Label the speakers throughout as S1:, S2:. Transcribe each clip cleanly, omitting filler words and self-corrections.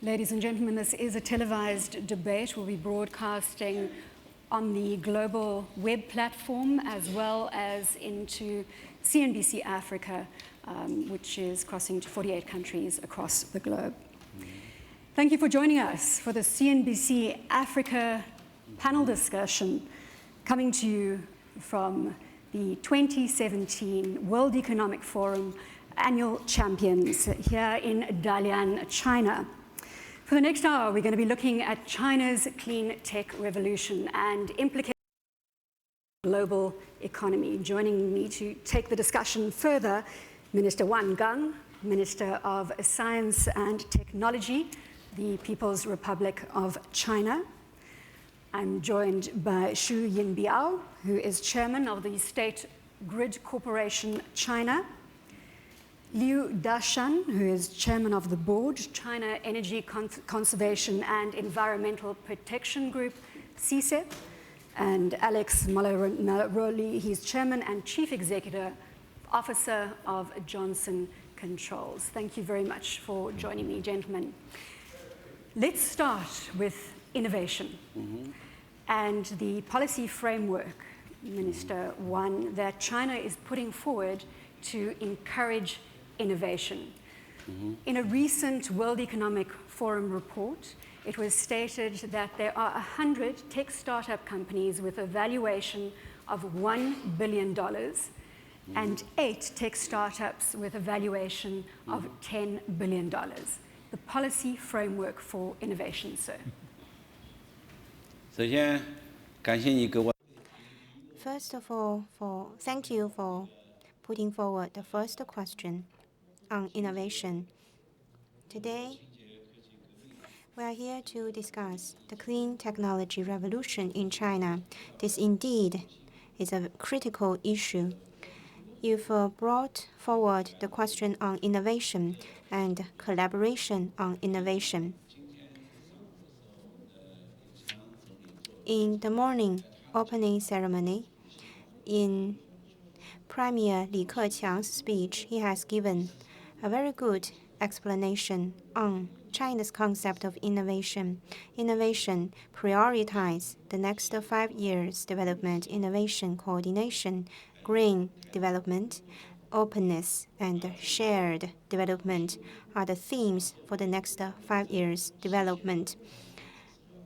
S1: Ladies and gentlemen, this is a televised debate. We'll be broadcasting on the global web platform as well as into CNBC Africa, which is crossing to 48 countries across the globe. Thank you for joining us for the CNBC Africa panel discussion coming to you from the 2017 World Economic Forum Annual Champions here in Dalian, China. For the next hour, we're going to be looking at China's clean tech revolution and implications for the global economy. Joining me to take the discussion further, Minister Wang Gang, Minister of Science and Technology, the People's Republic of China. I'm joined by Xu Yinbiao, who is chairman of the State Grid Corporation China. Liu Dashan, who is chairman of the board, China Energy Conservation and Environmental Protection Group, CECEP, and Alex Molinaroli, he's chairman and chief executive officer of Johnson Controls. Thank you very much for joining me, gentlemen. Let's start with innovation and the policy framework, Minister Wang, that China is putting forward to encourage innovation. In a recent World Economic Forum report, it was stated that there are 100 tech startup companies with a valuation of $1 billion and 8 tech startups with a valuation of $10 billion. The policy framework for innovation, sir.
S2: First of all, thank you for putting forward the first question on innovation. Today, we are here to discuss the clean technology revolution in China. This indeed is a critical issue. You've brought forward the question on innovation and collaboration on innovation. In the morning opening ceremony, in Premier Li Keqiang's speech, he has given a very good explanation on China's concept of innovation. Innovation prioritize the next 5 years development, innovation, coordination, green development, openness, and shared development are the themes for the next 5 years development.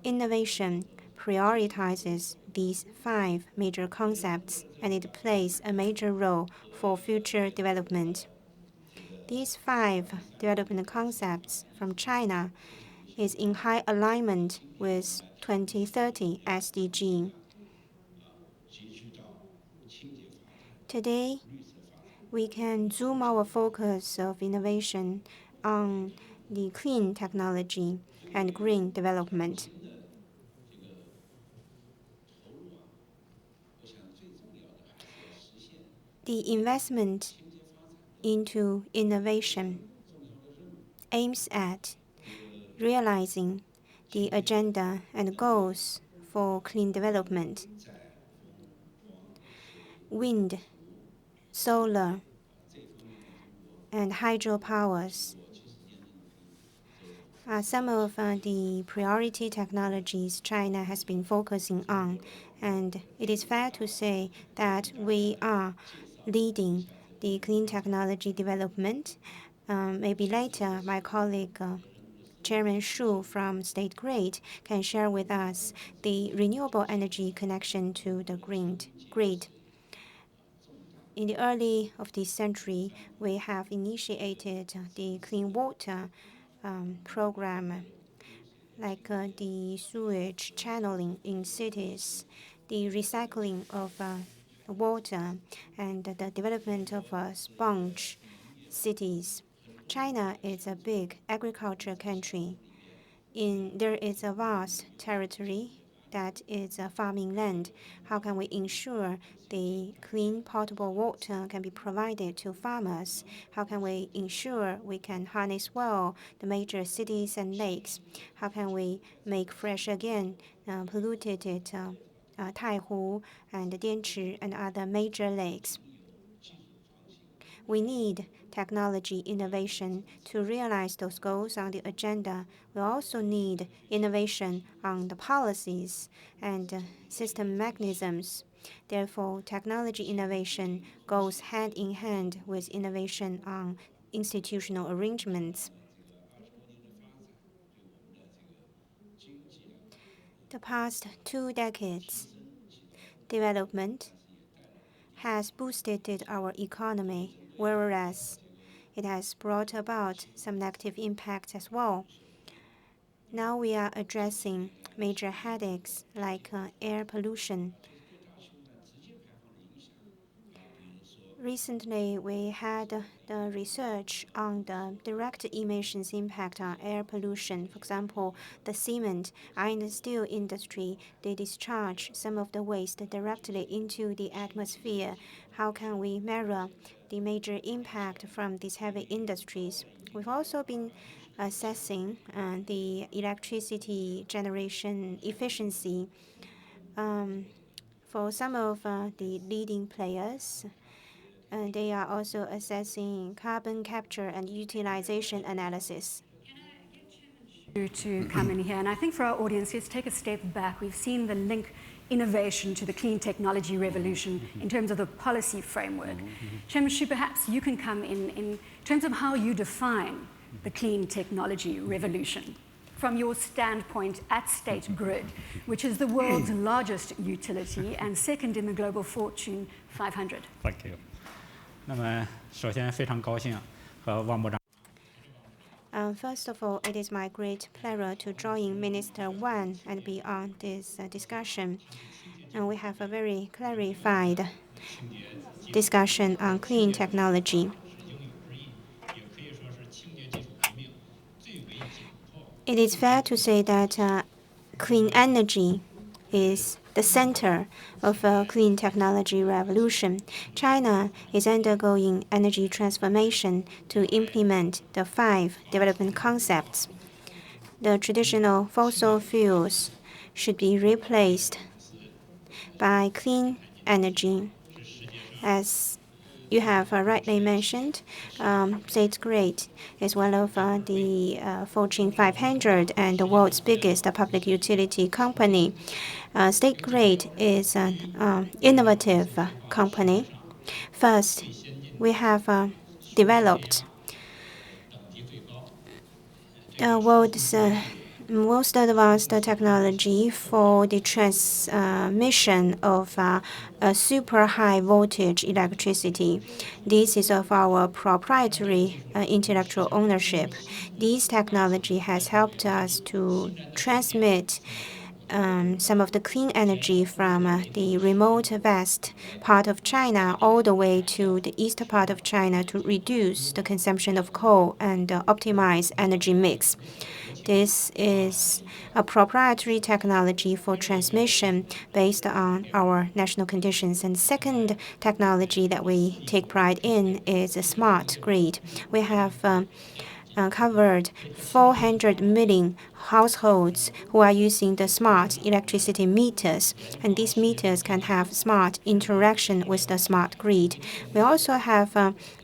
S2: Innovation prioritizes these 5 major concepts, and it plays a major role for future development. These 5 development concepts from China is in high alignment with 2030 SDG. Today, we can zoom our focus of innovation on the clean technology and green development. The investment into innovation aims at realizing the agenda and goals for clean development. Wind, solar, and hydropowers are some of the priority technologies China has been focusing on, and it is fair to say that we are leading the clean technology development. Maybe later, my colleague, Chairman Xu from State Grid, can share with us the renewable energy connection to the grid. In the early of this century, we have initiated the clean water program, like the sewage channeling in cities, the recycling of water, and the development of sponge cities. China is a big agriculture country. There is a vast territory that is farming land. How can we ensure the clean potable water can be provided to farmers? How can we ensure we can harness well the major cities and lakes? How can we make fresh again polluted Taihu and Dianchi and other major lakes? We need technology innovation to realize those goals on the agenda. We also need innovation on the policies and system mechanisms. Therefore, technology innovation goes hand in hand with innovation on institutional arrangements. The past 2 decades, development has boosted our economy, whereas it has brought about some negative impacts as well. Now we are addressing major headaches like air pollution. Recently, we had the research on the direct emissions impact on air pollution. For example, the cement, iron and steel industry, they discharge some of the waste directly into the atmosphere. How can we measure the major impact from these heavy industries? We've also been assessing the electricity generation efficiency. For some of the leading players, they are also assessing carbon capture and utilization analysis.
S1: To come in here, and I think for our audience, let's take a step back. We've seen the link innovation to the clean technology revolution in terms of the policy framework. Chairman Xu, perhaps you can come in terms of how you define the clean technology revolution from your standpoint at State Grid, which is the world's largest utility and second in the global Fortune 500.
S3: Thank you. 那么，首先非常高兴和王部长。
S2: First of all, it is my great pleasure to join Minister Wang and be on this discussion. And we have a very clarified discussion on clean technology. It is fair to say that clean energy is the center of a clean technology revolution. China is undergoing energy transformation to implement the 5 development concepts. The traditional fossil fuels should be replaced by clean energy. As you have rightly mentioned, State Grid is one of the Fortune 500 and the world's biggest public utility company. State Grid is an innovative company. First, we have developed the world's most advanced technology for the transmission of super high voltage electricity. This is of our proprietary intellectual ownership. This technology has helped us to transmit some of the clean energy from the remote west part of China all the way to the east part of China to reduce the consumption of coal and optimize energy mix. This is a proprietary technology for transmission based on our national conditions. And second technology that we take pride in is a smart grid. We have covered 400 million households who are using the smart electricity meters, and these meters can have smart interaction with the smart grid. We also have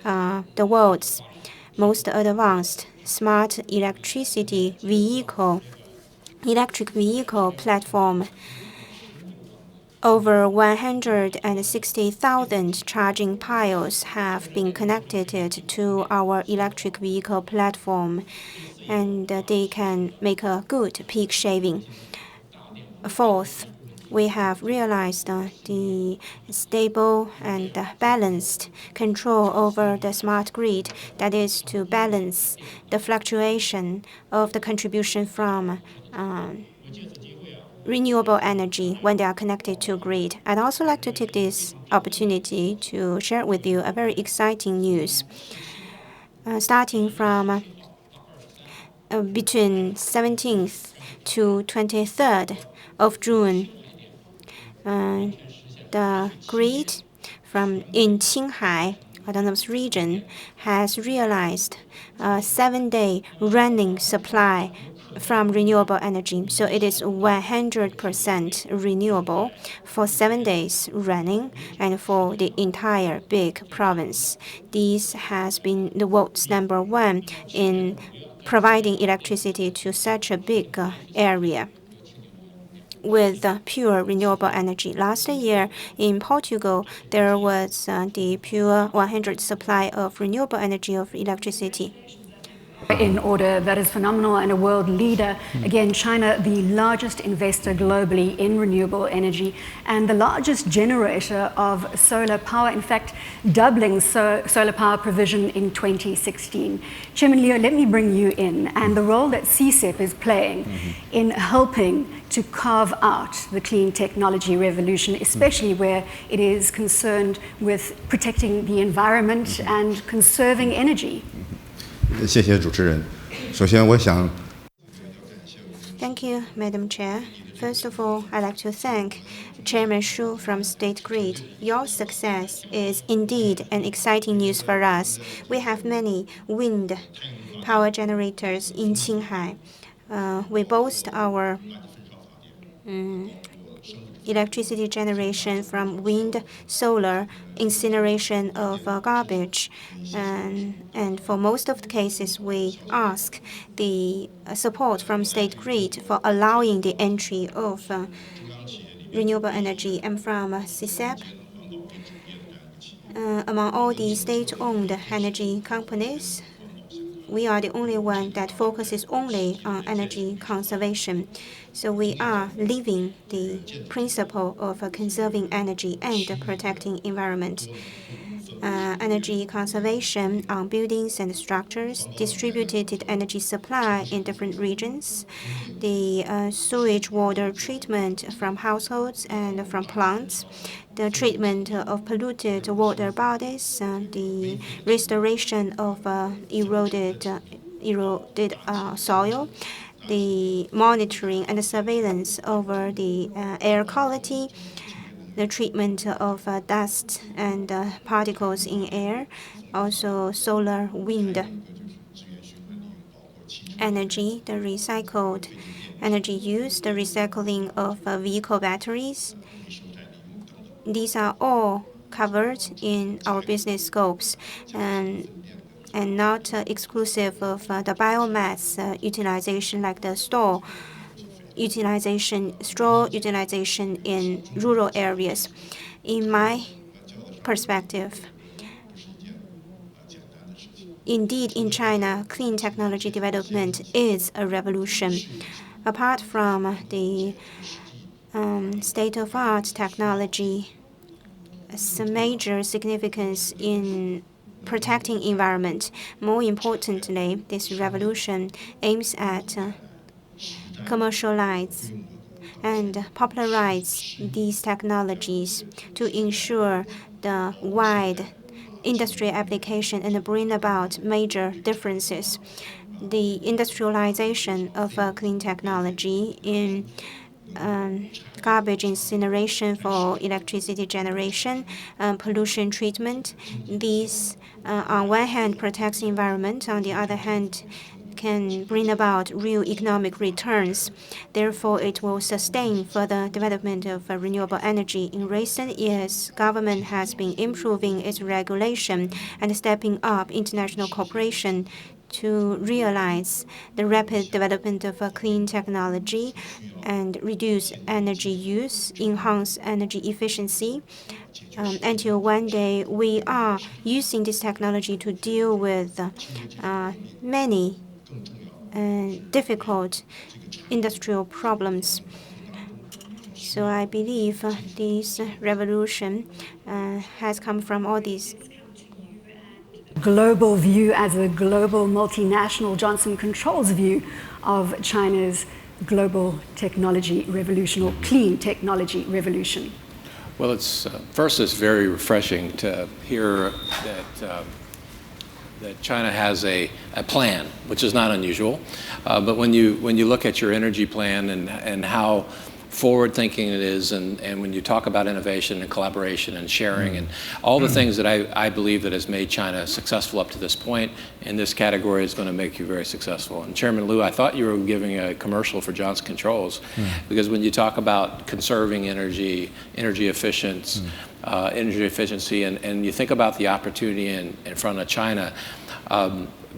S2: the world's most advanced smart electric vehicle platform. Over 160,000 charging piles have been connected to our electric vehicle platform, and they can make a good peak shaving. Fourth, we have realized the stable and balanced control over the smart grid, that is to balance the fluctuation of the contribution from renewable energy when they are connected to grid. I'd also like to take this opportunity to share with you a very exciting news. Starting from between 17th to 23rd of June, the grid in Qinghai Autonomous Region has realized a 7-day running supply from renewable energy. So it is 100% renewable for 7 days running and for the entire big province. This has been the world's #1 in providing electricity to such a big area with pure renewable energy. Last year in Portugal, there was the pure 100 supply of renewable energy of electricity.
S1: In order, that is phenomenal, and a world leader. Again, China, the largest investor globally in renewable energy and the largest generator of solar power, in fact, doubling solar power provision in 2016. Chairman Liu, let me bring you in, and the role that CECEP is playing in helping to carve out the clean technology revolution, especially where it is concerned with protecting the environment and conserving energy.
S4: 谢谢主持人。首先，我想
S2: Thank you, Madam Chair. First of all, I'd like to thank Chairman Shu from State Grid. Your success is indeed an exciting news for us. We have many wind power generators in Qinghai. We boast our electricity generation from wind, solar, incineration of garbage. And for most of the cases, we ask the support from State Grid for allowing the entry of renewable energy. And from CECEP, among all the state-owned energy companies, we are the only one that focuses only on energy conservation. So we are living the principle of conserving energy and protecting environment. Energy conservation on buildings and structures, distributed energy supply in different regions, the sewage water treatment from households and from plants, the treatment of polluted water bodies, the restoration of eroded soil, the monitoring and the surveillance over the air quality, the treatment of dust and particles in air, also solar, wind energy, the recycled energy use, the recycling of vehicle batteries. These are all covered in our business scopes and not exclusive of the biomass utilization, like the straw utilization in rural areas. In my perspective, indeed, in China, clean technology development is a revolution. Apart from the state-of-art technology, some major significance in protecting environment. More importantly, this revolution aims at commercialize and popularize these technologies to ensure the wide industry application and bring about major differences. The industrialization of clean technology in garbage incineration for electricity generation, pollution treatment. These, on one hand, protects the environment, on the other hand, can bring about real economic returns. Therefore, it will sustain further development of renewable energy. In recent years, government has been improving its regulation and stepping up international cooperation to realize the rapid development of clean technology and reduce energy use, enhance energy efficiency. Until one day, we are using this technology to deal with many difficult industrial problems. So I believe this revolution has come from all these.
S1: Global view as a global multinational Johnson Controls view of China's global technology revolution or clean technology revolution.
S5: Well, first, it's very refreshing to hear that China has a plan, which is not unusual. But when you look at your energy plan and how forward-thinking it is, and when you talk about innovation and collaboration and sharing and all the things that I believe that has made China successful up to this point, in this category is going to make you very successful. And Chairman Liu, I thought you were giving a commercial for Johnson Controls, because when you talk about conserving energy, energy efficiency, and you think about the opportunity in front of China,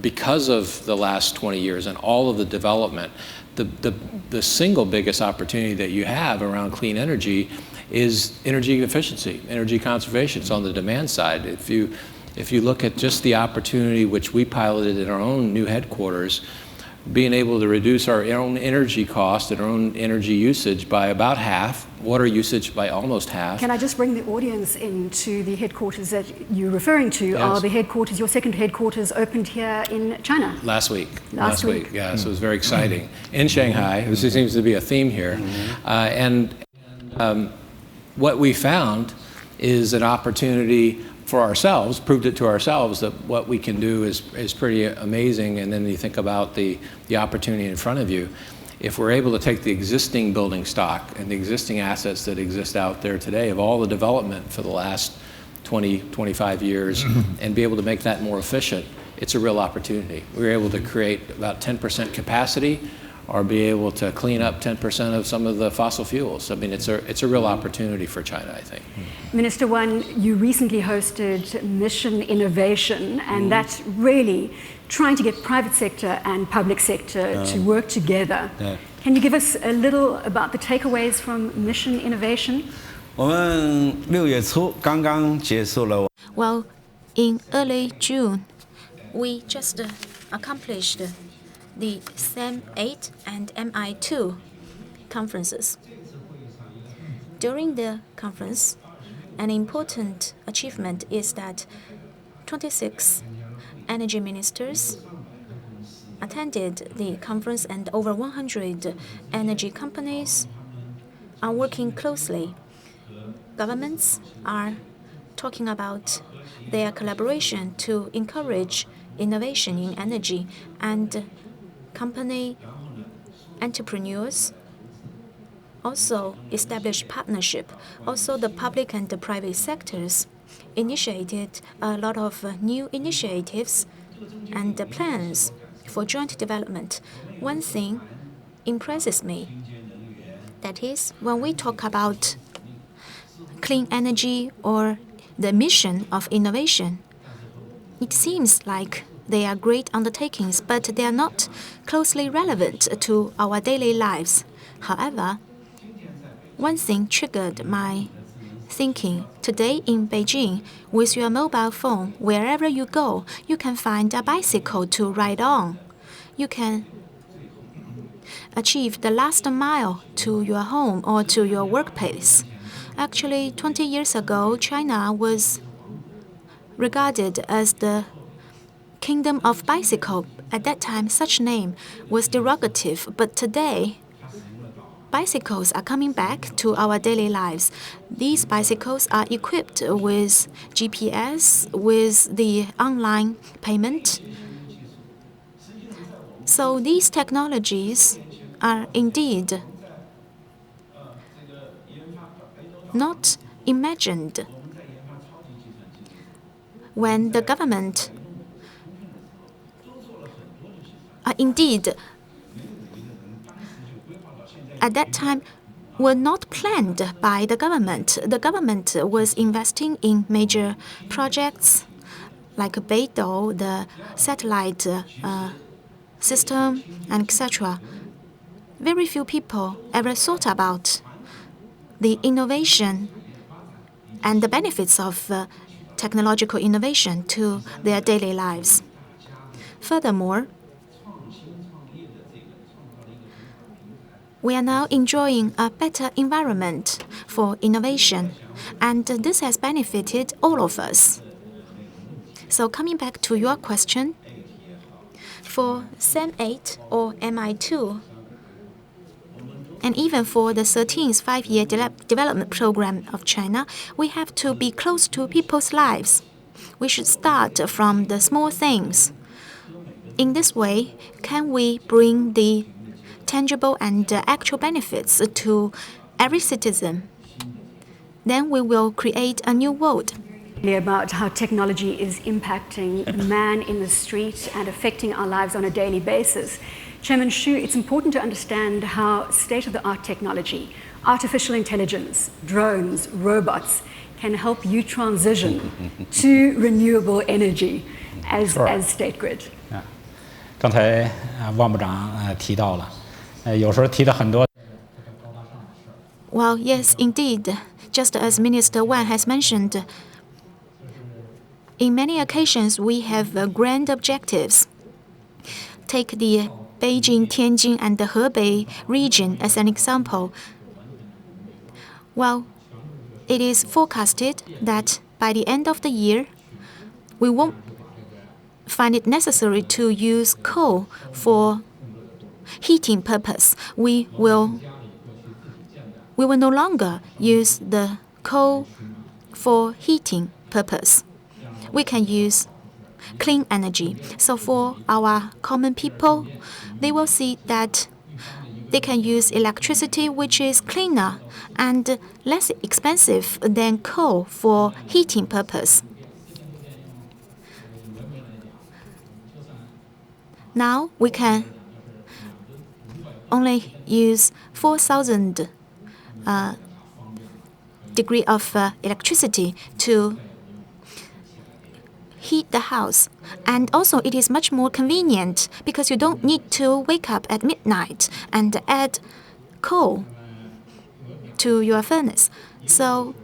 S5: because of the last 20 years and all of the development, the single biggest opportunity that you have around clean energy is energy efficiency, energy conservation. It's on the demand side. If you look at just the opportunity which we piloted in our own new headquarters, being able to reduce our own energy cost and our own energy usage by about half, water usage by almost half.
S1: Can I just bring the audience into the headquarters that you're referring to?
S5: Yes.
S1: Are the headquarters, your second headquarters, opened here in China?
S5: Last week.
S1: Last week.
S5: Yeah, so it was very exciting. In Shanghai, this seems to be a theme here. What we found is an opportunity for ourselves, proved it to ourselves that what we can do is pretty amazing. And then you think about the opportunity in front of you. If we're able to take the existing building stock and the existing assets that exist out there today of all the development for the last 20, 25 years and be able to make that more efficient, it's a real opportunity. We're able to create about 10% capacity or be able to clean up 10% of some of the fossil fuels. I mean, it's a real opportunity for China, I think.
S1: Minister Wan, you recently hosted Mission Innovation, and that's really trying to get private sector and public sector to work together. Can you give us a little about the takeaways from Mission Innovation?
S6: Well,
S2: in early June, we just accomplished the CECEP and MI2 conferences. During the conference, an important achievement is that 26 energy ministers attended the conference, and over 100 energy companies are working closely. Governments are talking about their collaboration to encourage innovation in energy, and company entrepreneurs also establish partnership. Also, the public and the private sectors initiated a lot of new initiatives and plans for joint development. One thing impresses me. That is, when we talk about clean energy or the mission of innovation, it seems like they are great undertakings, but they are not closely relevant to our daily lives. However, one thing triggered my thinking. Today in Beijing, with your mobile phone, wherever you go, you can find a bicycle to ride on. You can achieve the last mile to your home or to your workplace. Actually, 20 years ago, China was regarded as the Kingdom of Bicycle. At that time, such name was derogative, but today, bicycles are coming back to our daily lives. These bicycles are equipped with GPS, with the online payment. So these technologies are indeed not imagined when the government indeed at that time were not planned by the government. The government was investing in major projects like Beidou, the satellite system, and etc. Very few people ever thought about the innovation and the benefits of technological innovation to their daily lives. Furthermore, we are now enjoying a better environment for innovation, and this has benefited all of us. So coming back to your question, for CECEP or MI2, and even for the 13th five-year development program of China, we have to be close to people's lives. We should start from the small things. In this way, can we bring the tangible and actual benefits to every citizen, then we will create a new world.
S1: About how technology is impacting the man in the street and affecting our lives on a daily basis. Chairman Xu, it's important to understand how state-of-the-art technology, artificial intelligence, drones, robots can help you transition to renewable energy as State Grid.
S3: 刚才汪部长提到了，有时候提的很多。
S2: Well, yes, indeed. Just as Minister Wang has mentioned, in many occasions we have grand objectives. Take the Beijing, Tianjin, and the Hebei region as an example. Well, it is forecasted that by the end of the year, we won't find it necessary to use coal for heating purpose. We will no longer use the coal for heating purpose. We can use clean energy. So for our common people, they will see that they can use electricity which is cleaner and less expensive than coal for heating purpose. Now we can only use 4,000 degree of electricity to heat the house. And also it is much more convenient because you don't need to wake up at midnight and add coal to your furnace. So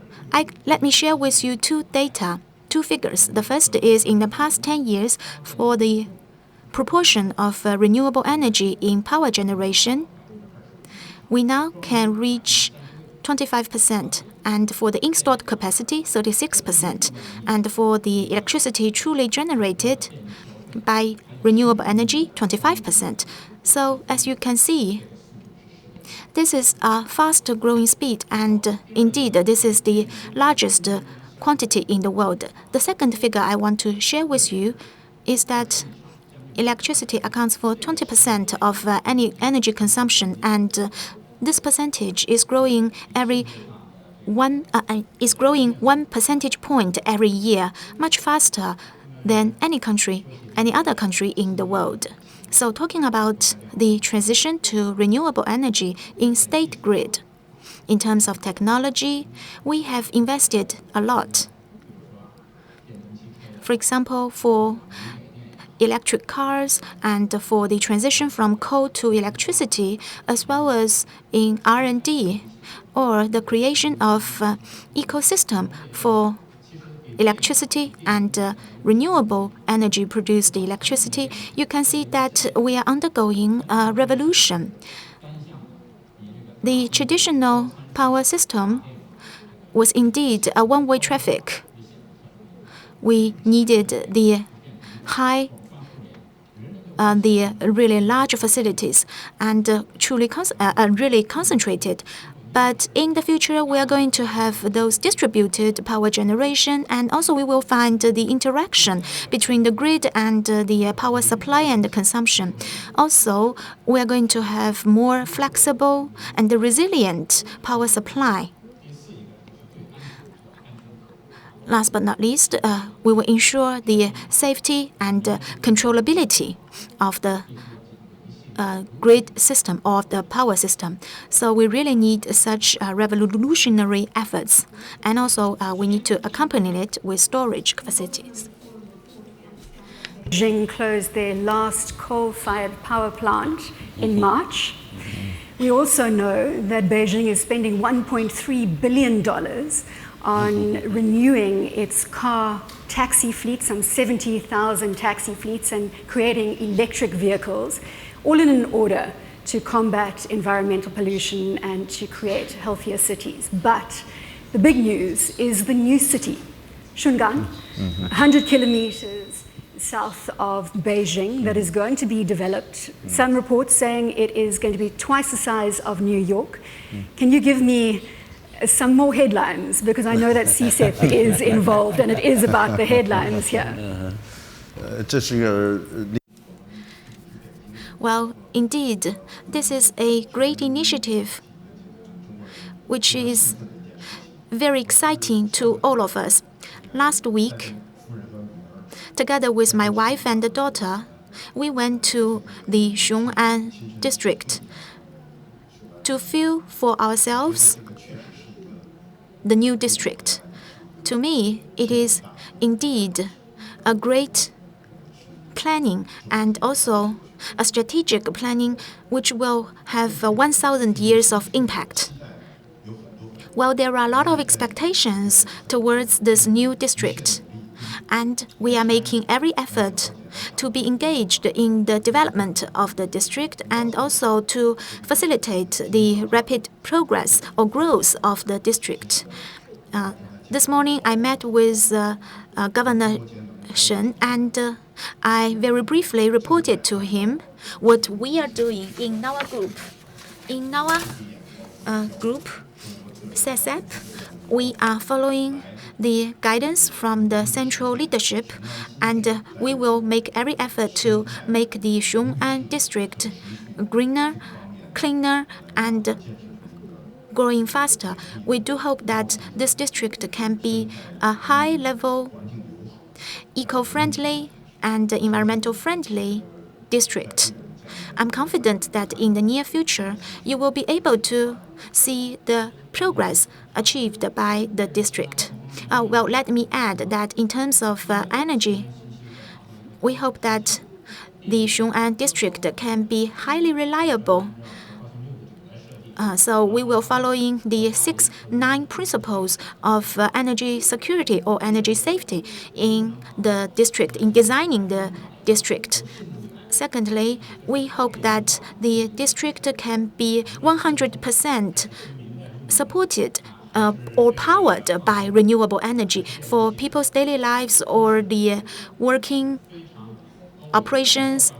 S2: let me share with you two figures. The first is in the past 10 years for the proportion of renewable energy in power generation, we now can reach 25%, and for the installed capacity, 36%, and for the electricity truly generated by renewable energy, 25%. So as you can see, this is a fast growing speed, and indeed this is the largest quantity in the world. The second figure I want to share with you is that electricity accounts for 20% of any energy consumption, and this percentage is growing one percentage point every year, much faster than any other country in the world. So talking about the transition to renewable energy in State Grid, in terms of technology, we have invested a lot. For example, for electric cars and for the transition from coal to electricity, as well as in R&D or the creation of ecosystem for electricity and renewable energy produced electricity, you can see that we are undergoing a revolution. The traditional power system was indeed a one-way traffic. We needed the really large facilities and really concentrated. But in the future, we are going to have those distributed power generation, and also we will find the interaction between the grid and the power supply and the consumption. Also, we are going to have more flexible and resilient power supply. Last but not least, we will ensure the safety and controllability of the grid system or of the power system. So we really need such revolutionary efforts. And also we need to accompany it with storage facilities.
S1: Beijing closed their last coal-fired power plant in March. We also know that Beijing is spending $1.3 billion on renewing its car taxi fleet, some 70,000 taxi fleets, and creating electric vehicles, all in an order to combat environmental pollution and to create healthier cities. But the big news is the new city, Shungan, 100 kilometers south of Beijing, that is going to be developed. Some reports saying it is going to be twice the size of New York. Can you give me some more headlines? Because I know that CECEP is involved and it is about the headlines here.
S2: Well, indeed, this is a great initiative.
S6: which is very exciting to all of us. Last week, together with my wife and the daughter, we went to the Xiong'an district to feel for ourselves the new district. To me, it is indeed a great planning and also a strategic planning which will have 1,000 years of impact. Well, there are a lot of expectations towards this new district, and we are making every effort to be engaged in the development of the district and also to facilitate the rapid progress or growth of the district. This morning, I met with Governor Shen, and I very briefly reported to him what we are doing in our group. In our group, CECEP, we are following the guidance from the central leadership, and we will make every effort to make the Xiong'an district greener, cleaner, and growing faster. We do hope that this district can be a high-level, eco-friendly, and environmental-friendly district. I'm confident that in the near future, you will be able to see the progress achieved by the district. Well, let me add that in terms of energy, we hope that the Xiong'an district can be highly reliable. So we will following the 6-9 principles of energy security or energy safety in the district, in designing the district. Secondly, we hope that the district can be 100% supported or powered by renewable energy for people's daily lives or the working operations.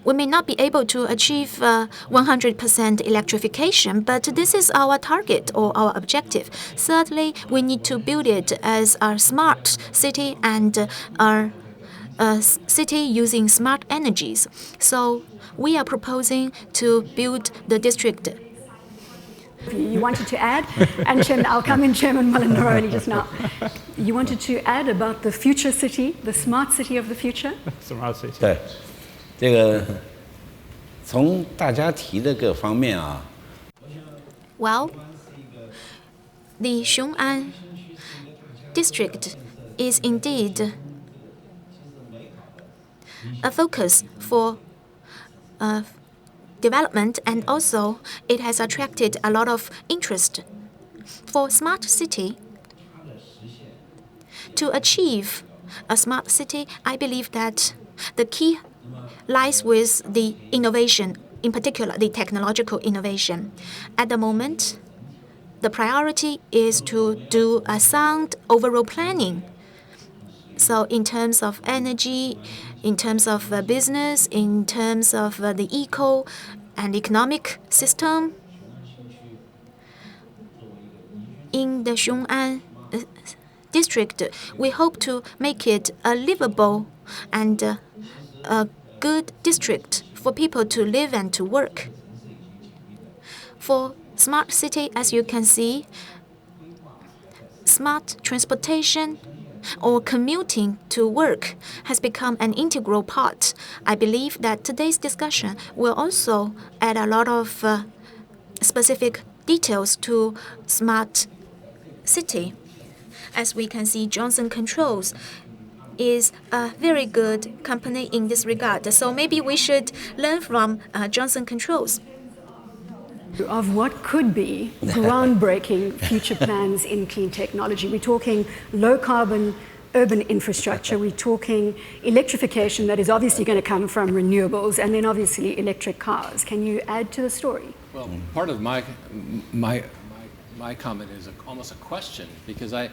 S6: We may not be able to achieve 100% electrification, but this is our target or our objective. Thirdly, we need to build it as a smart city and a city using smart energies. So we are proposing to build the district.
S1: You wanted to add, and Chairman, I'll come in, Chairman Molinaroli just now. You wanted to add about the future city, the smart city of the future?
S3: Smart city.
S7: 对，这个从大家提的各方面啊。
S6: Well, the Xiong'an district is indeed a focus for development, and also it has attracted a lot of interest. For smart city, to achieve a smart city, I believe that the key lies with the innovation, in particular the technological innovation. At the moment, the priority is to do a sound overall planning. So in terms of energy, in terms of business, in terms of the eco and economic system, in the Xiong'an district, we hope to make it a livable and a good district for people to live and to work. For smart city, as you can see, smart transportation or commuting to work has become an integral part. I believe that today's discussion will also add a lot of specific details to smart city. As we can see, Johnson Controls is a very good company in this regard. So maybe we should learn from Johnson Controls.
S1: Of what could be groundbreaking future plans in clean technology. We're talking low carbon urban infrastructure, we're talking electrification that is obviously going to come from renewables, and then obviously electric cars. Can you add to the story?
S5: Well, part of my comment is almost a question, because I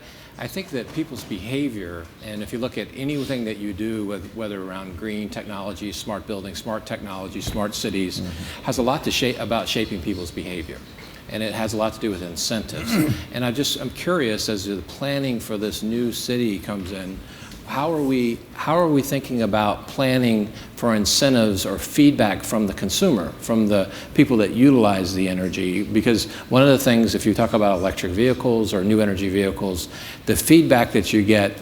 S5: think that people's behavior, and if you look at anything that you do, whether around green technology, smart buildings, smart technology, smart cities, has a lot to about shaping people's behavior. And it has a lot to do with incentives. And I'm curious, as the planning for this new city comes in, how are we thinking about planning for incentives or feedback from the consumer, from the people that utilize the energy? Because one of the things, if you talk about electric vehicles or new energy vehicles, the feedback that you get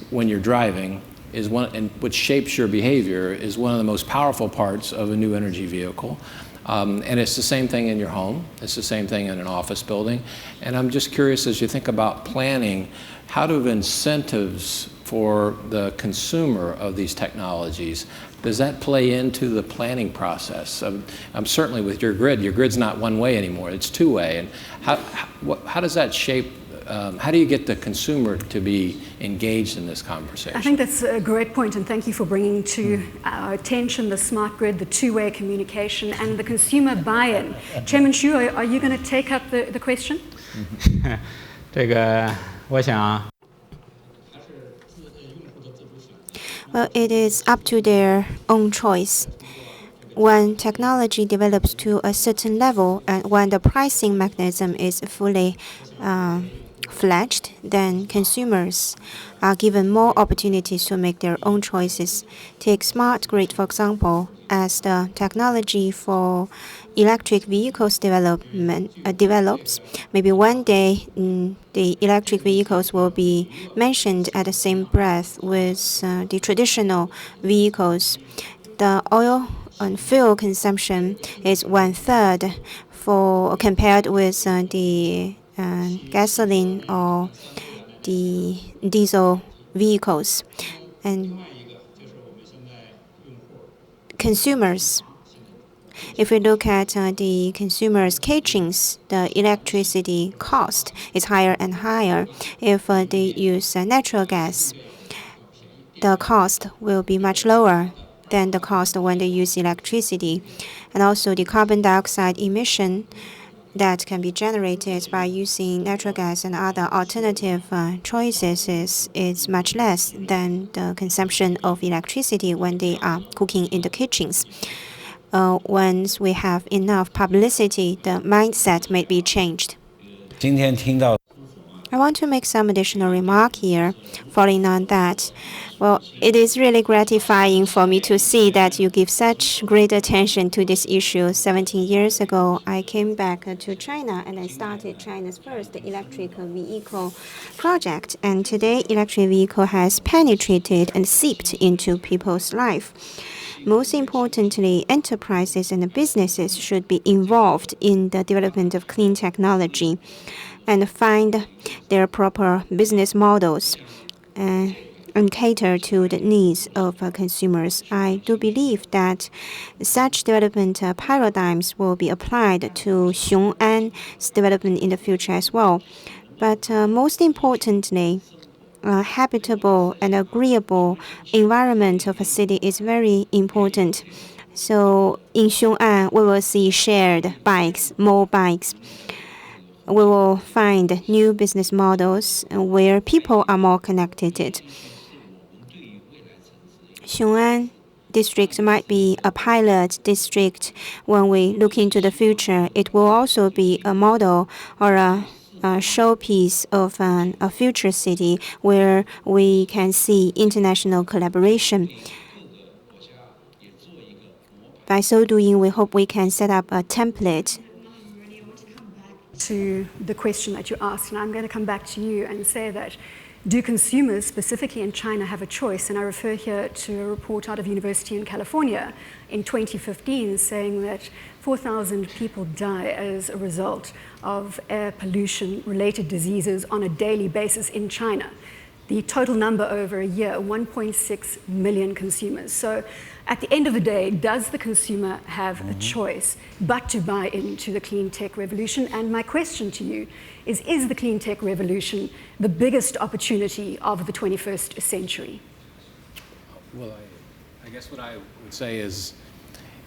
S5: when you're driving is one, and which shapes your behavior, is one of the most powerful parts of a new energy vehicle. And it's the same thing in your home. It's the same thing in an office building. And I'm just curious, as you think about planning, how do incentives for the consumer of these technologies, does that play into the planning process? I'm certainly with your grid's not one way anymore, it's two way. And how does that shape, how do you get the consumer to be engaged in this conversation?
S1: I think that's a great point, and thank you for bringing to our attention the smart grid, the two-way communication, and the consumer buy-in. Chairman Xu, are you going to take up the question?
S3: 这个我想
S2: Well, it is up to their own choice. When technology develops to a certain level and when the pricing mechanism is fully fledged, then consumers are given more opportunities to make their own choices. Take smart grid, for example, as the technology for electric vehicles develops. Maybe one day the electric vehicles will be mentioned at the same breath with the traditional vehicles. The oil and fuel consumption is 1/3 compared with the gasoline or the diesel vehicles. And consumers, if we look at the consumers' kitchens, the electricity cost is higher and higher. If they use natural gas, the cost will be much lower than the cost when they use electricity. And also the carbon dioxide emission that can be generated by using natural gas and other alternative choices is much less than the consumption of electricity when they are cooking in the kitchens. Once we have enough publicity, the mindset may be changed.
S7: 今天听到
S2: I want to make some additional remark here, following on that. Well, it is really gratifying for me to see that you give such great attention to this issue. 17 years ago, I came back to China and I started China's first electric vehicle project. And today, electric vehicle has penetrated and seeped into people's life. Most importantly, enterprises and businesses should be involved in the development of clean technology and find their proper business models and cater to the needs of consumers. I do believe that such development paradigms will be applied to Xiong'an's development in the future as well. But most importantly, a habitable and agreeable environment of a city is very important. So in Xiong'an, we will see shared bikes, more bikes. We will find new business models where people are more connected. Xiong'an district might be a pilot district. When we look into the future, it will also be a model or a showpiece of a future city where we can see international collaboration. By so doing, we hope we can set up a template.
S1: To the question that you asked, and I'm going to come back to you and say that do consumers, specifically in China, have a choice? And I refer here to a report out of University in California in 2015 saying that 4,000 people die as a result of air pollution-related diseases on a daily basis in China. The total number over a year, 1.6 million consumers. So at the end of the day, does the consumer have a choice but to buy into the clean tech revolution? And my question to you is the clean tech revolution the biggest opportunity of the 21st century?
S5: Well, I guess what I would say is,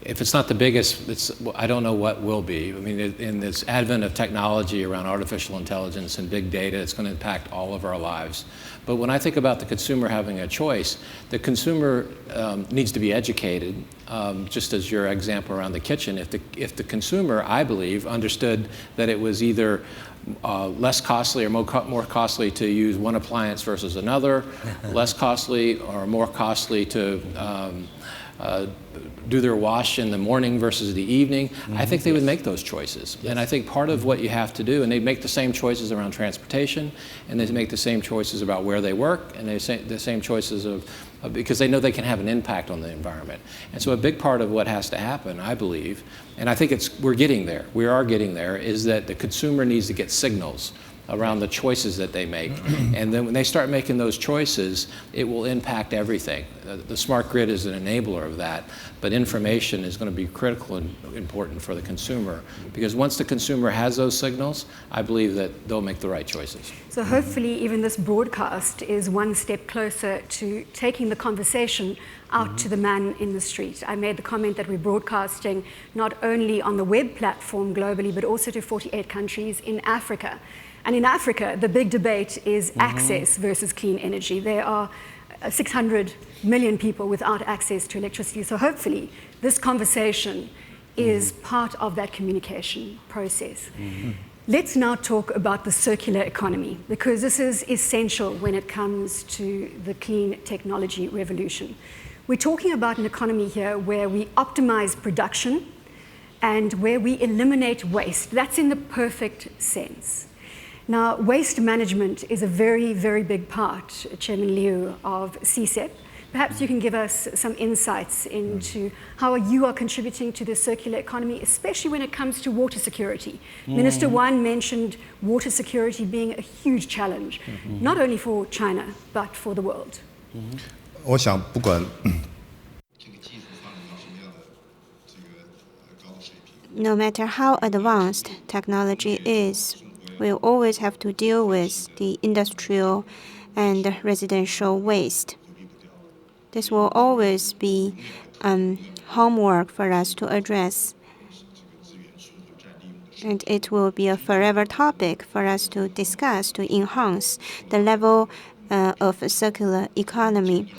S5: if it's not the biggest, I don't know what will be. I mean, in this advent of technology around artificial intelligence and big data, it's going to impact all of our lives. But when I think about the consumer having a choice, the consumer needs to be educated, just as your example around the kitchen. If the consumer, I believe, understood that it was either less costly or more costly to use one appliance versus another, less costly or more costly to do their wash in the morning versus the evening, I think they would make those choices. And I think part of what you have to do, and they make the same choices around transportation, and they make the same choices about where they work, and they say the same choices because they know they can have an impact on the environment. And so a big part of what has to happen, I believe, and I think we're getting there, we are getting there, is that the consumer needs to get signals around the choices that they make. And then when they start making those choices, it will impact everything. The smart grid is an enabler of that, but information is going to be critical and important for the consumer, because once the consumer has those signals, I believe that they'll make the right choices.
S1: So hopefully even this broadcast is one step closer to taking the conversation out to the man in the street. I made the comment that we're broadcasting not only on the web platform globally, but also to 48 countries in Africa. And in Africa, the big debate is access versus clean energy. There are 600 million people without access to electricity. So hopefully, this conversation is part of that communication process. Let's now talk about the circular economy, because this is essential when it comes to the clean technology revolution. We're talking about an economy here where we optimize production and where we eliminate waste. That's in the perfect sense. Now, waste management is a very, very big part, Chairman Liu, of CECEP. Perhaps you can give us some insights into how you are contributing to the circular economy, especially when it comes to water security. Minister Wang mentioned water security being a huge challenge, not only for China, but for the world.
S4: 我想不管
S2: No matter how advanced technology is, we'll always have to deal with the industrial and residential waste. This will always be homework for us to address. And it will be a forever topic for us to discuss to enhance the level of a circular economy.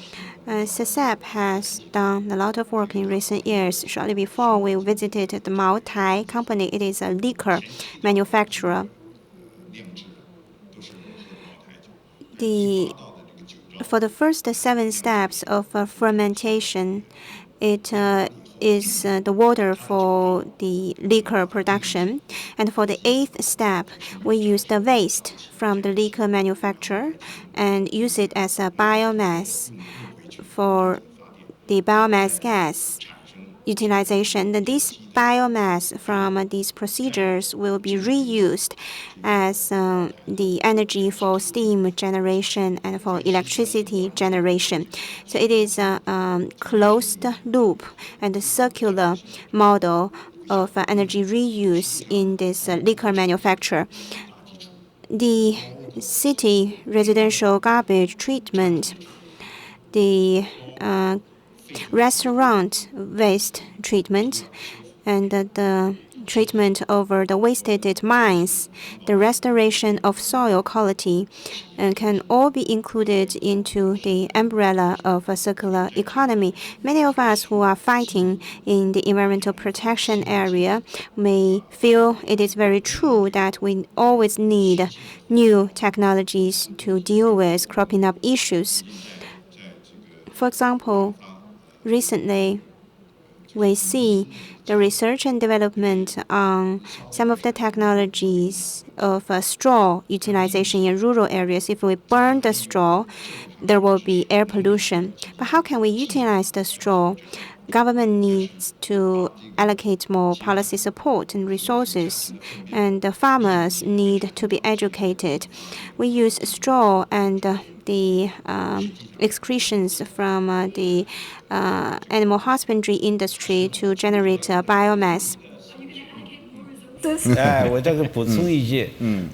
S2: CECEP has done a lot of work in recent years. Shortly before, we visited the Maotai company. It is a liquor manufacturer. For the first 7 steps of fermentation, it is the water for the liquor production. And for the 8th step, we use the waste from the liquor manufacturer and use it as a biomass for the biomass gas utilization. This biomass from these procedures will be reused as the energy for steam generation and for electricity generation. So it is a closed loop and a circular model of energy reuse in this liquor manufacture. The city residential garbage treatment, the restaurant waste treatment, and the treatment over the wasted mines, the restoration of soil quality, can all be included into the umbrella of a circular economy. Many of us who are fighting in the environmental protection area may feel it is very true that we always need new technologies to deal with cropping up issues. For example, recently, we see the research and development on some of the technologies of straw utilization in rural areas. If we burn the straw, there will be air pollution. But how can we utilize the straw? Government needs to allocate more policy support and resources, and the farmers need to be educated. We use straw and the excretions from the animal husbandry industry to generate biomass.
S7: 我这个补充一句，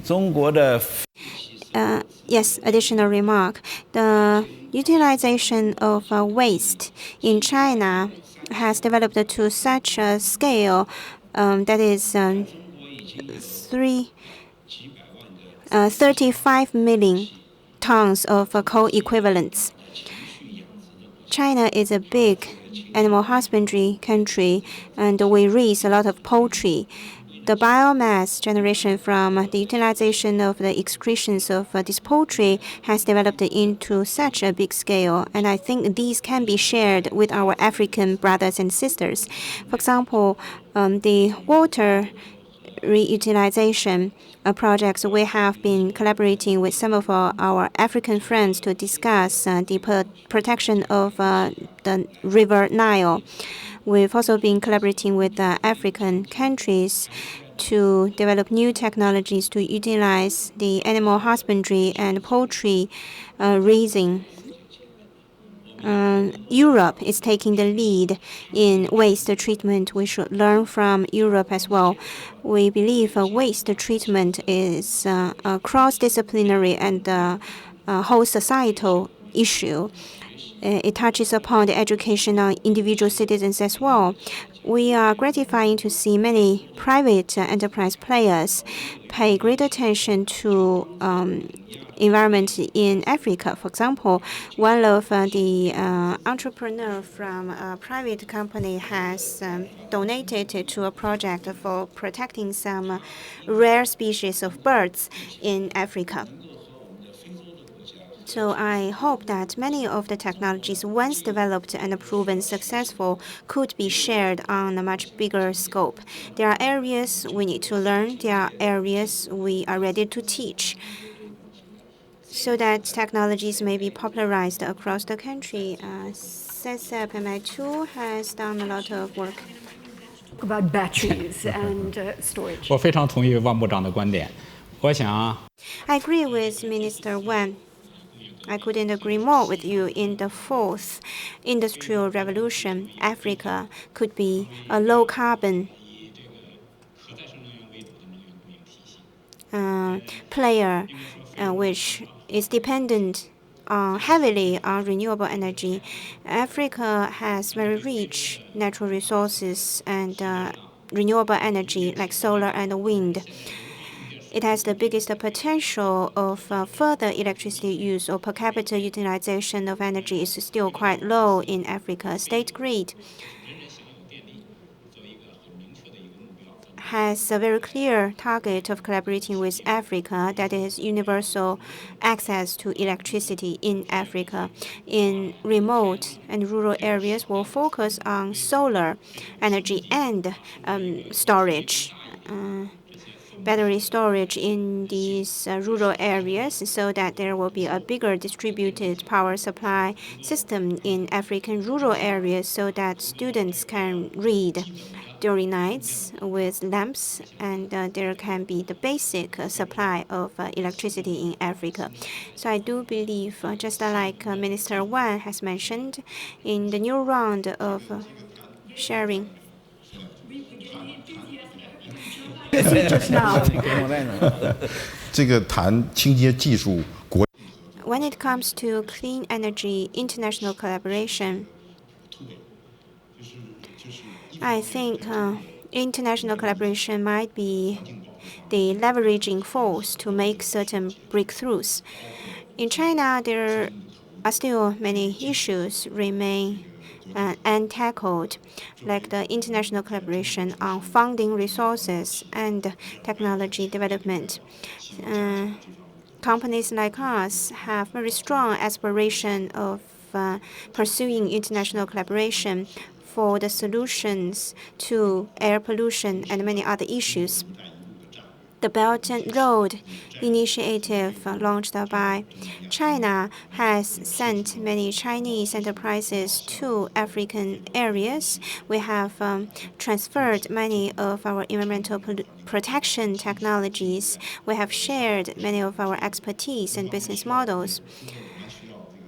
S7: 中国的
S2: Yes, additional remark. The utilization of waste in China has developed to such a scale that is 35 million tons of coal equivalents. China is a big animal husbandry country, and we raise a lot of poultry. the biomass generation from the utilization of the excretions of this poultry has developed into such a big scale, and I think these can be shared with our African brothers and sisters. For example, the water reutilization projects, we have been collaborating with some of our African friends to discuss the protection of the River Nile. We've also been collaborating with African countries to develop new technologies to utilize the animal husbandry and poultry raising. Europe is taking the lead in waste treatment. We should learn from Europe as well. We believe waste treatment is a cross-disciplinary and a whole societal issue. It touches upon the education of individual citizens as well. We are gratifying to see many private enterprise players pay great attention to environment in Africa. For example, one of the entrepreneurs from a private company has donated to a project for protecting some rare species of birds in Africa. So I hope that many of the technologies, once developed and proven successful, could be shared on a much bigger scope. There are areas we need to learn. There are areas we are ready to teach, so that technologies may be popularized across the country. CECEP MI2 has done a lot of work.
S1: About batteries and storage.
S3: 我非常同意汪部长的观点。我想
S2: I agree with Minister Wan. I couldn't agree more with you. In the fourth industrial revolution, Africa could be a low-carbon player, which is dependent heavily on renewable energy. Africa has very rich natural resources and renewable energy like solar and wind. It has the biggest potential of further electricity use, or per capita utilization of energy is still quite low in Africa. State grid has a very clear target of collaborating with Africa, that is universal access to electricity in Africa. In remote and rural areas, we'll focus on solar energy and storage. Battery storage in these rural areas, so that there will be a bigger distributed power supply system in African rural areas, so that students can read during nights with lamps, and there can be the basic supply of electricity in Africa. So I do believe, just like Minister Wan has mentioned, in the new round of sharing,
S1: just now.
S2: When it comes to clean energy international collaboration, I think international collaboration might be the leveraging force to make certain breakthroughs. In China, there are still many issues remain untackled, like the international collaboration on funding resources and technology development. Companies like us have very strong aspiration of pursuing international collaboration for the solutions to air pollution and many other issues. The Belt and Road Initiative launched by China has sent many Chinese enterprises to African areas. We have transferred many of our environmental protection technologies. We have shared many of our expertise and business models.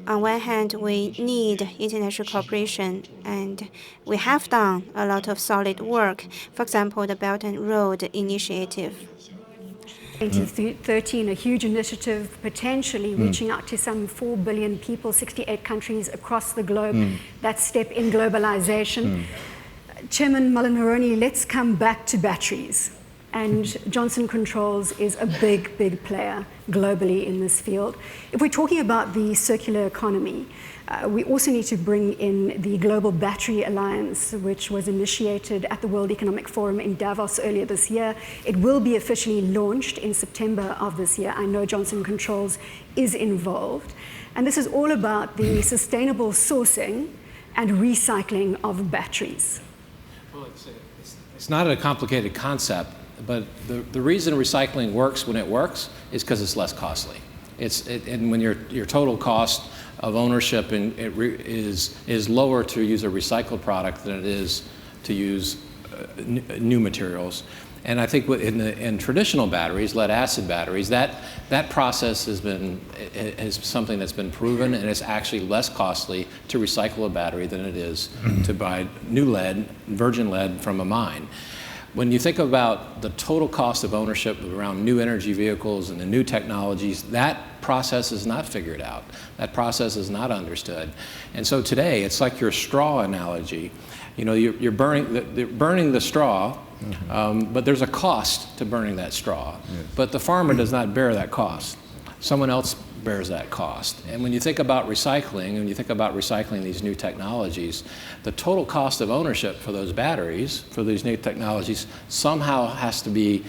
S2: On one hand, we need international cooperation, and we have done a lot of solid work. For example, the Belt and Road Initiative.
S1: 2013, a huge initiative, potentially reaching out to some 4 billion people, 68 countries across the globe. That step in globalization. Chairman Molinaroli, let's come back to batteries. and Johnson Controls is a big, big player globally in this field. If we're talking about the circular economy, we also need to bring in the Global Battery Alliance, which was initiated at the World Economic Forum in Davos earlier this year. It will be officially launched in September of this year. I know Johnson Controls is involved. And this is all about the sustainable sourcing and recycling of batteries.
S5: Well, it's not a complicated concept, but the reason recycling works when it works is because it's less costly. And when your total cost of ownership is lower to use a recycled product than it is to use new materials. And I think in traditional batteries, lead-acid batteries, that process is something that's been proven, and it's actually less costly to recycle a battery than it is to buy new lead, virgin lead from a mine. When you think about the total cost of ownership around new energy vehicles and the new technologies, that process is not figured out. That process is not understood. And so today, it's like your straw analogy. You know, you're burning the straw, but there's a cost to burning that straw. Yes. But the farmer does not bear that cost. Someone else bears that cost. And when you think about recycling, and you think about recycling these new technologies, the total cost of ownership for those batteries, for these new technologies, somehow has to be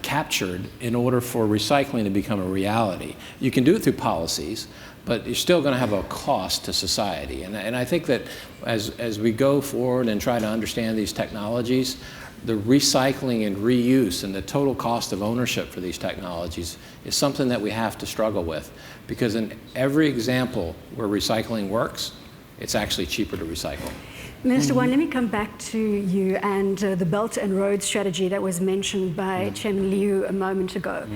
S5: captured in order for recycling to become a reality. You can do it through policies, but you're still going to have a cost to society. And I think that as we go forward and try to understand these technologies, the recycling and reuse and the total cost of ownership for these technologies is something that we have to struggle with, because in every example where recycling works, it's actually cheaper to recycle.
S1: Minister Wang, let me come back to you and the Belt and Road strategy that was mentioned by Chairman Liu a moment ago.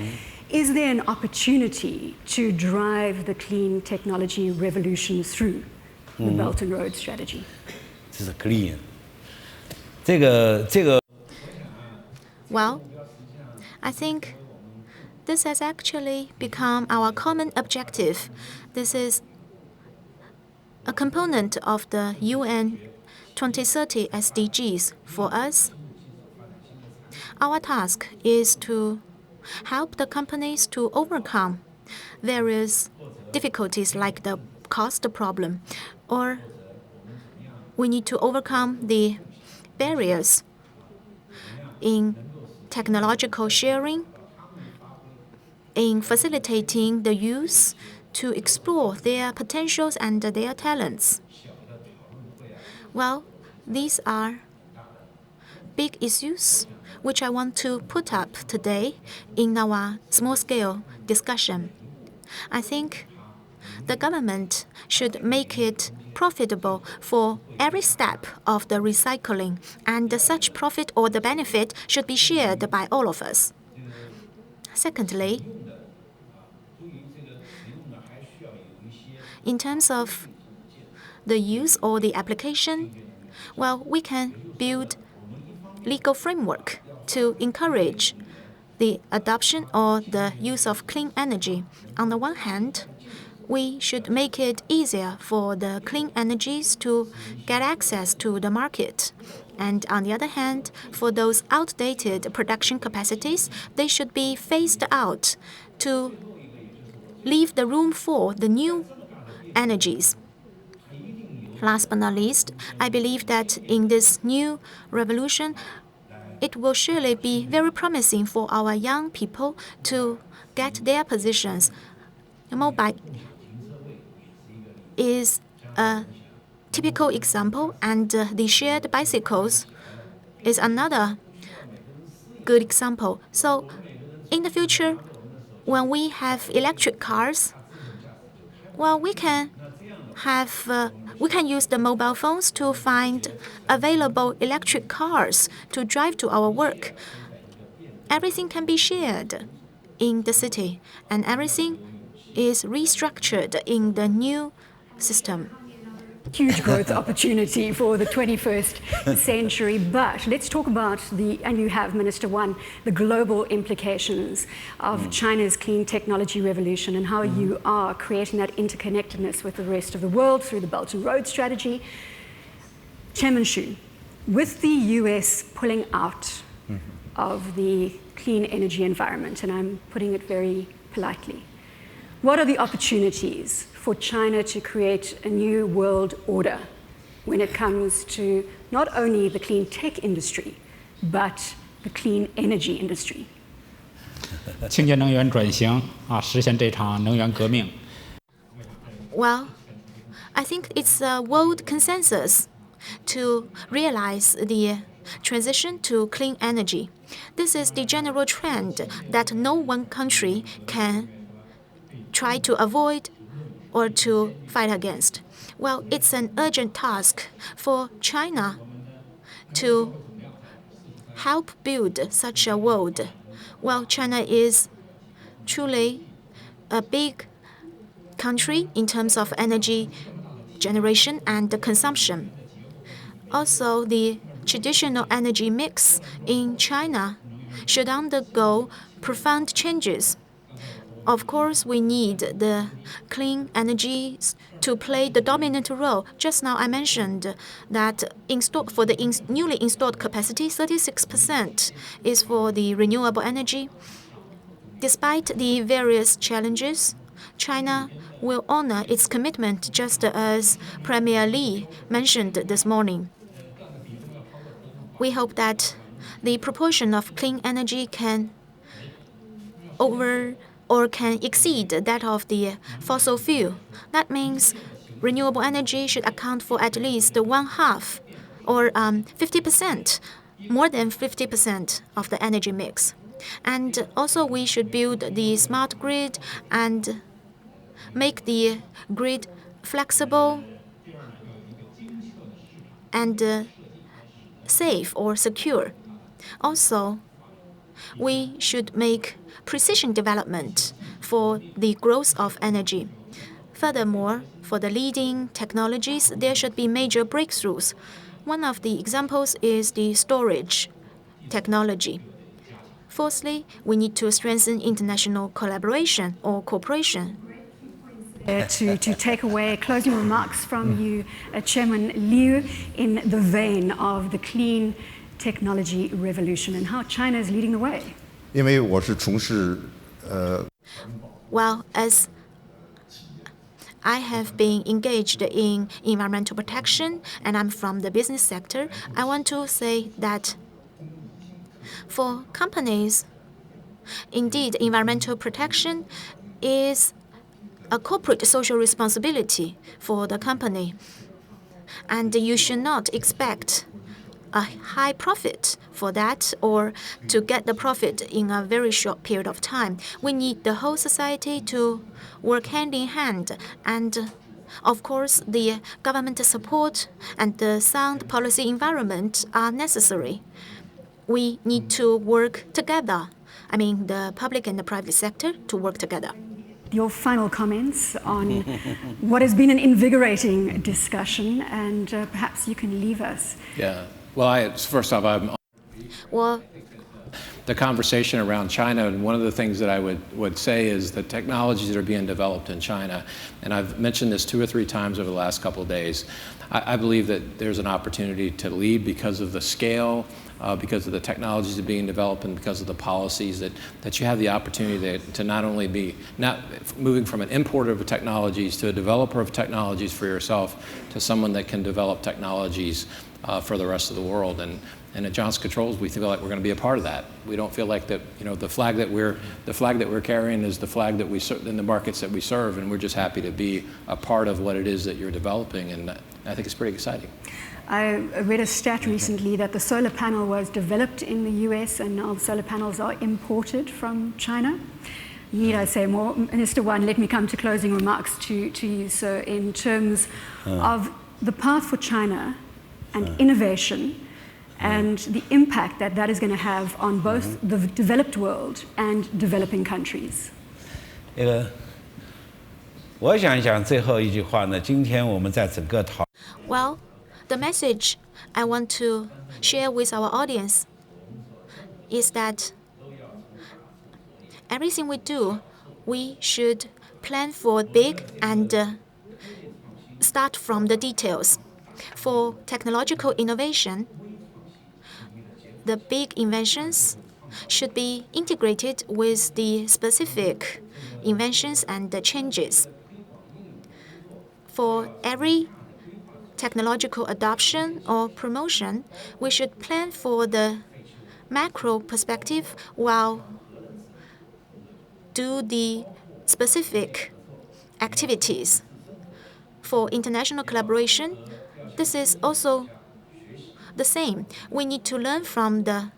S1: Is there an opportunity to drive the clean technology revolution through the Belt and Road strategy?
S7: This is clean.
S6: Well, I think this has actually become our common objective. This is a component of the UN 2030 SDGs for us. Our task is to help the companies to overcome various difficulties like the cost problem, or we need to overcome the barriers in technological sharing, in facilitating the youth to explore their potentials and their talents. Well, these are big issues which I want to put up today in our small-scale discussion. I think the government should make it profitable for every step of the recycling, and such profit or the benefit should be shared by all of us. Secondly, in terms of the use or the application, well, we can build legal framework to encourage the adoption or the use of clean energy. On the one hand, we should make it easier for the clean energies to get access to the market. And on the other hand, for those outdated production capacities, they should be phased out to leave the room for the new energies. Last but not least, I believe that in this new revolution, it will surely be very promising for our young people to get their positions. Mobile is a typical example, and the shared bicycles is another good example. So in the future, when we have electric cars, well, we can use the mobile phones to find available electric cars to drive to our work. Everything can be shared in the city, and everything is restructured in the new system.
S1: Huge growth opportunity for the 21st century. But let's talk about and you have, Minister Wang, the global implications of China's clean technology revolution and how you are creating that interconnectedness with the rest of the world through the Belt and Road strategy. Chairman Xu, with the US pulling out of the clean energy environment, and I'm putting it very politely. What are the opportunities for China to create a new world order when it comes to not only the clean tech industry, but the clean energy industry?
S3: 清洁能源转型实现这场能源革命。
S6: Well, I think it's a world consensus to realize the transition to clean energy. This is the general trend that no one country can try to avoid or to fight against. Well, it's an urgent task for China to help build such a world. Well, China is truly a big country in terms of energy generation and consumption. Also, the traditional energy mix in China should undergo profound changes. Of course, we need the clean energies to play the dominant role. Just now I mentioned that for the newly installed capacity, 36% is for the renewable energy. Despite the various challenges, China will honor its commitment, just as Premier Li mentioned this morning. We hope that the proportion of clean energy can exceed that of the fossil fuel. That means renewable energy should account for at least 1/2 or 50%, more than 50% of the energy mix. And also we should build the smart grid and make the grid flexible and safe or secure. Also, we should make precision development for the growth of energy. Furthermore, for the leading technologies, there should be major breakthroughs. One of the examples is the storage technology. Fourthly, we need to strengthen international collaboration or cooperation.
S1: To take away closing remarks from you, Chairman Liu, in the vein of the clean technology revolution and how China is leading the way.
S4: 因为我是从事
S6: Well, as I have been engaged in environmental protection and I'm from the business sector, I want to say that for companies, indeed, environmental protection is a corporate social responsibility for the company. And you should not expect a high profit for that or to get the profit in a very short period of time. We need the whole society to work hand in hand. And of course, the government support and the sound policy environment are necessary. We need to work together. I mean, the public and the private sector to work together.
S1: Your final comments on what has been an invigorating discussion, and perhaps you can leave us.
S5: Yeah. Well, first off,
S6: Well,
S5: the conversation around China, and one of the things that I would say is the technologies that are being developed in China, and I've mentioned this 2 or 3 times over the last couple of days, I believe that there's an opportunity to lead because of the scale, because of the technologies that are being developed and because of the policies that you have the opportunity to not only be moving from an importer of technologies to a developer of technologies for yourself to someone that can develop technologies for the rest of the world. And at Johnson Controls, we feel like we're going to be a part of that. We don't feel like that, the flag that we're carrying is the flag that we in the markets that we serve, and we're just happy to be a part of what it is that you're developing, and I think it's pretty exciting.
S1: I read a stat recently that the solar panel was developed in the US and now the solar panels are imported from China. Need I say more? Minister Wan, let me come to closing remarks to you, sir, in terms of the path for China and innovation and the impact that is going to have on both the developed world and developing countries.
S7: 我想讲最后一句话呢，今天我们在整个讨
S6: Well, the message I want to share with our audience is that everything we do, we should plan for big and start from the details. For technological innovation, the big inventions should be integrated with the specific inventions and the changes. For every technological adoption or promotion, we should plan for the macro perspective while do the specific activities. For international collaboration, this is also the same. We need to learn from the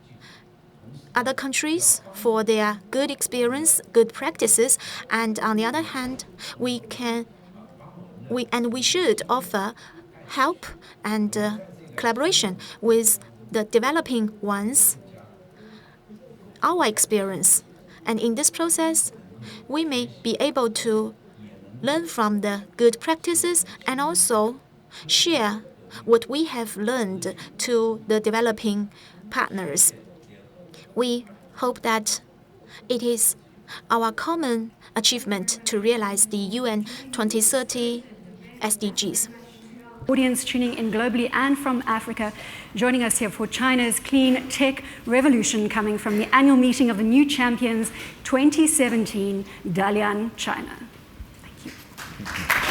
S6: other countries for their good experience, good practices, and on the other hand, we should offer help and collaboration with the developing ones, our experience. And in this process, we may be able to learn from the good practices and also share what we have learned to the developing partners. We hope that it is our common achievement to realize the UN 2030 SDGs.
S1: Audience tuning in globally and from Africa, joining us here for China's Clean Tech Revolution, coming from the annual meeting of the New Champions 2017, Dalian, China. Thank you.